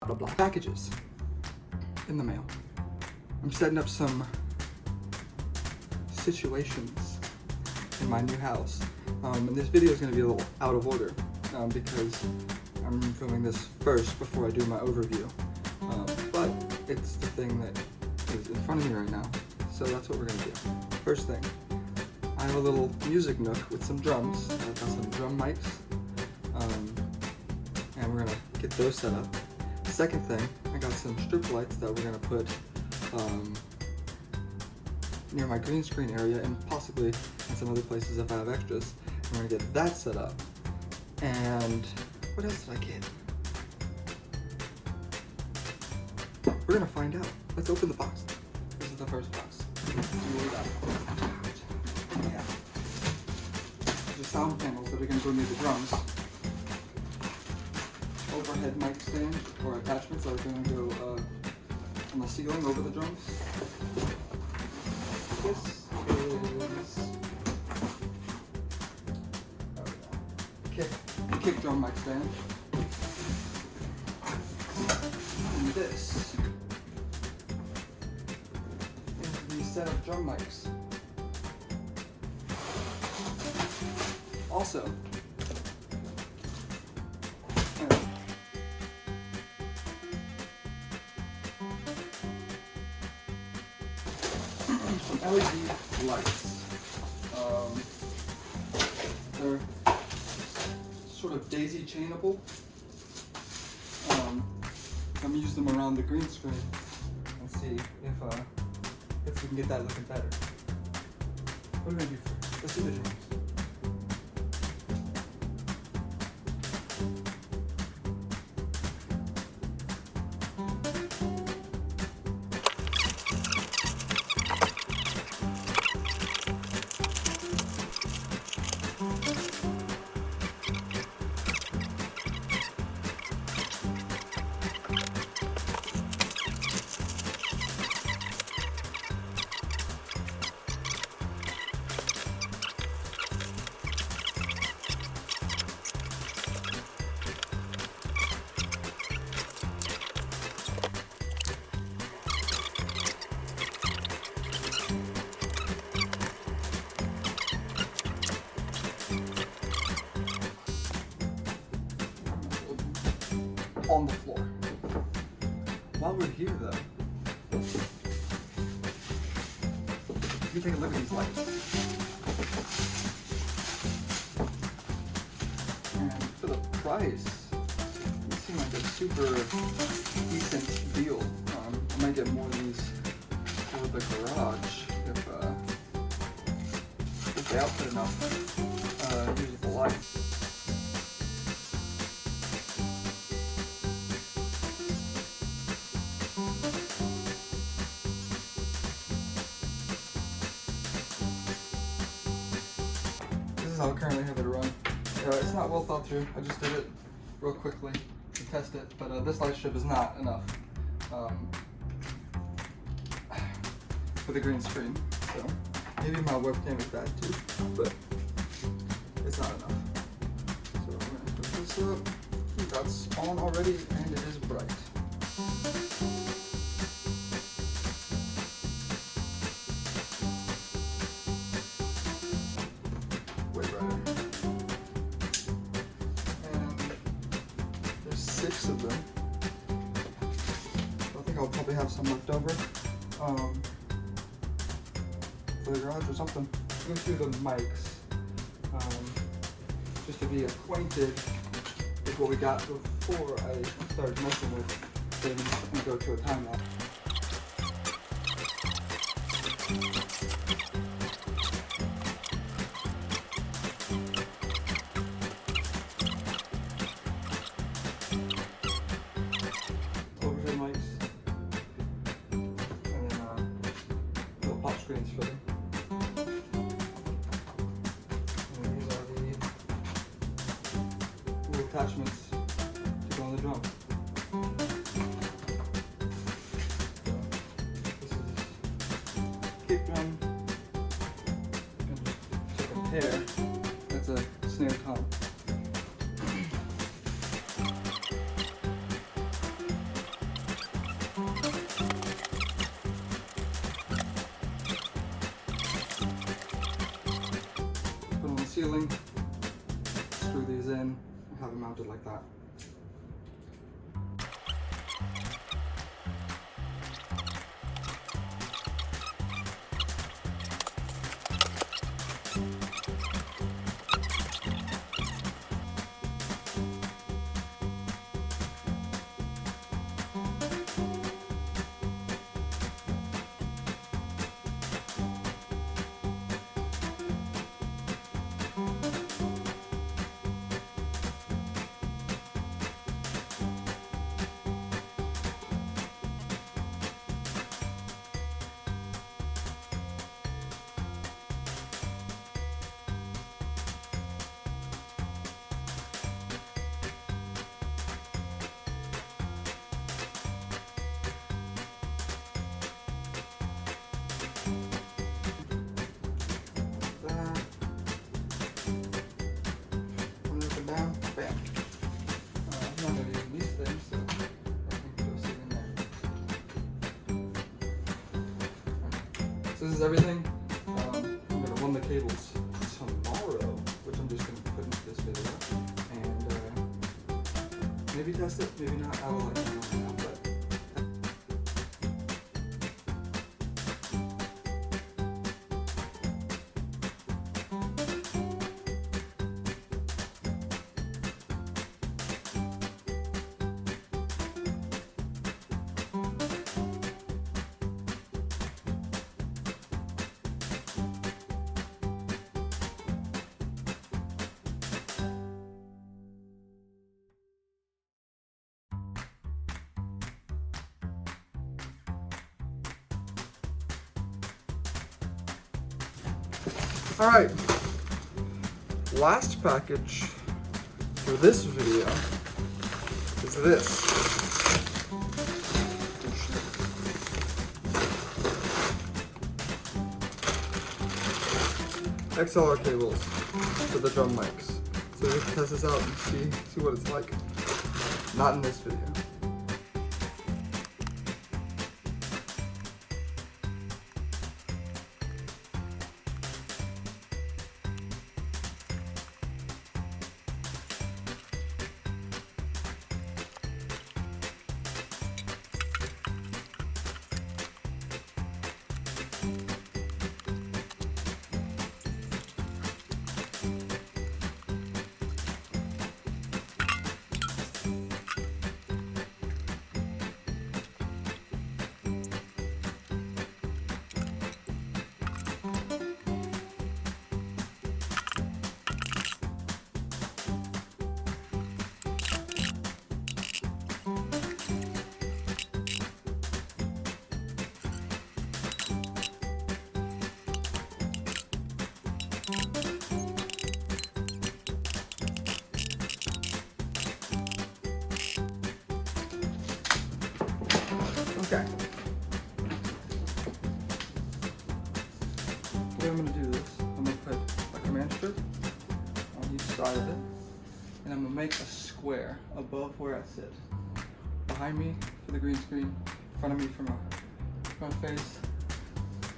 blah blah. Packages in the mail. I'm setting up some situations in my new house. And this video is going to be a little out of order because I'm filming this first before I do my overview. But it's the thing that is in front of me right now, so that's what we're going to do. First thing, I have a little music nook with some drums. I've got some drum mics, and we're going to get those set up. Second thing, I got some strip lights that we're going to put near my green screen area and possibly in some other places if I have extras. We're going to get that set up. And what else did I get? We're going to find out. Let's open the box. This is the first box. Yeah. The sound panels that are going to go near the drums. Overhead mic stand or attachments that are going to go on the ceiling over the drums. This is kick drum mic stand. And this is the set of drum mics. Also, LED lights. They're sort of daisy chainable. I'm gonna use them around the green screen and see if we can get that looking better. What are we gonna do first? Let's see the drums. On the floor. While we're here though, you can take a look at these lights. And for the price, it seems like a super decent deal. I might get more of these for the garage if they outfit enough usable lights. How I currently have it run. It's not well thought through. I just did it real quickly to test it, but this light strip is not enough for the green screen. So maybe my webcam is bad too, but it's not enough. So we're gonna put this up. That's on already, and it is bright. There's 6 of them. I think I'll probably have some left over for the garage or something. Go through the mics just to be acquainted with what we got before I started messing with things and go to a timeout. Screens for them. And these are the little attachments to go on the drum. This is kick drum. And just take a pair. That's a snare tom. mounted like that. Down, bam. I'm not going to use these things, so I think you'll see in there. So this is everything. I'm going to run the cables tomorrow, which I'm just going to put into this video, and maybe test it, maybe not. I will let you know now, but. All right, last package for this video is this. XLR cables for the drum mics. So we can test this out and see what it's like. Not in this video. Okay. The way I'm going to do this, I'm going to put a command strip on each side of it, and I'm going to make a square above where I sit. Behind me for the green screen, in front of me for my front face,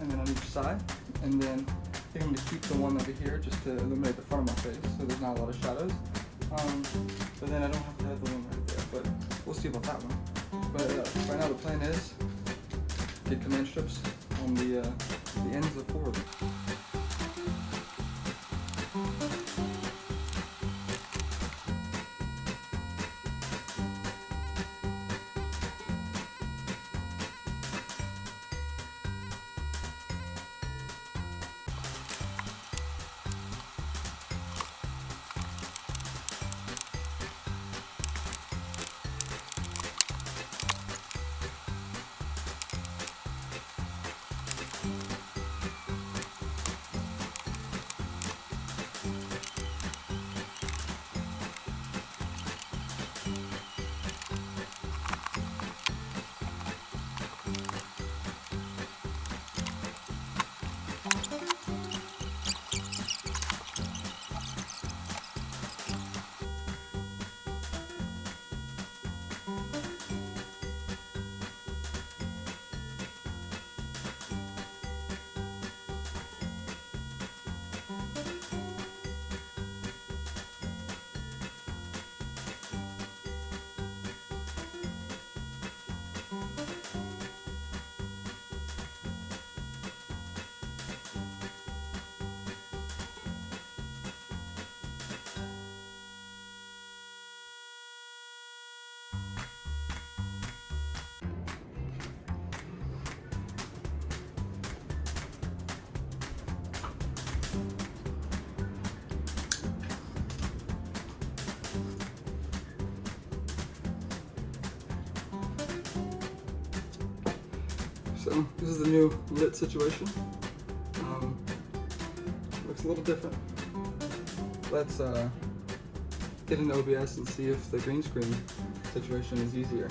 and then on each side. And then I think I'm going to keep the one over here just to illuminate the front of my face so there's not a lot of shadows. But then I don't have to have the one right there, but we'll see about that one. But right now the plan is get command strips on the ends of 4 of them. So this is the new lit situation. Looks a little different. Let's get into OBS and see if the green screen situation is easier.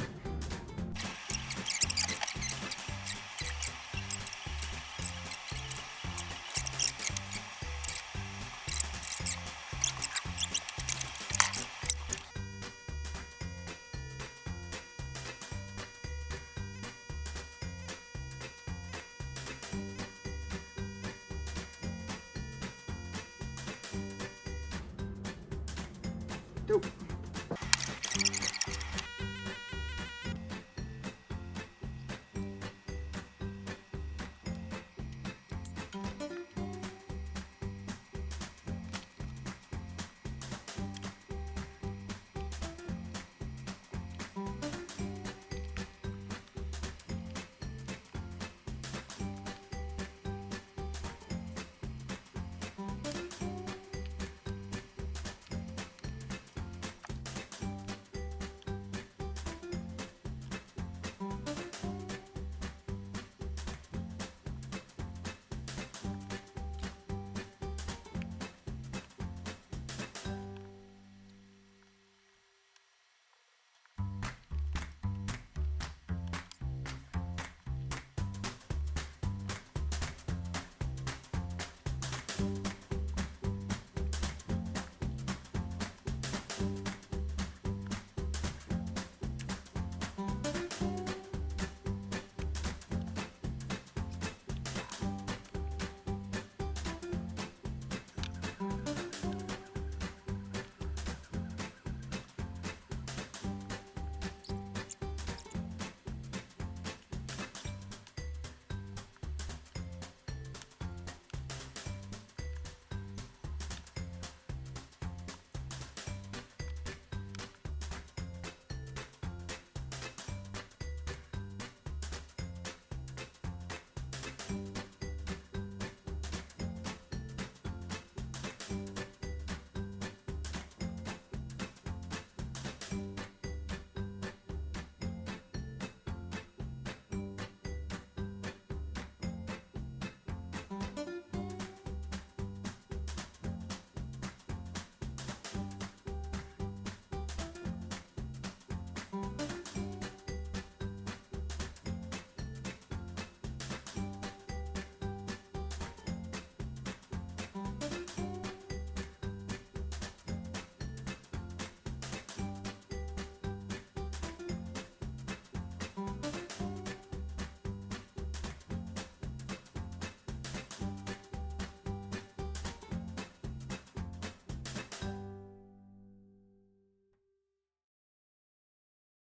Dope.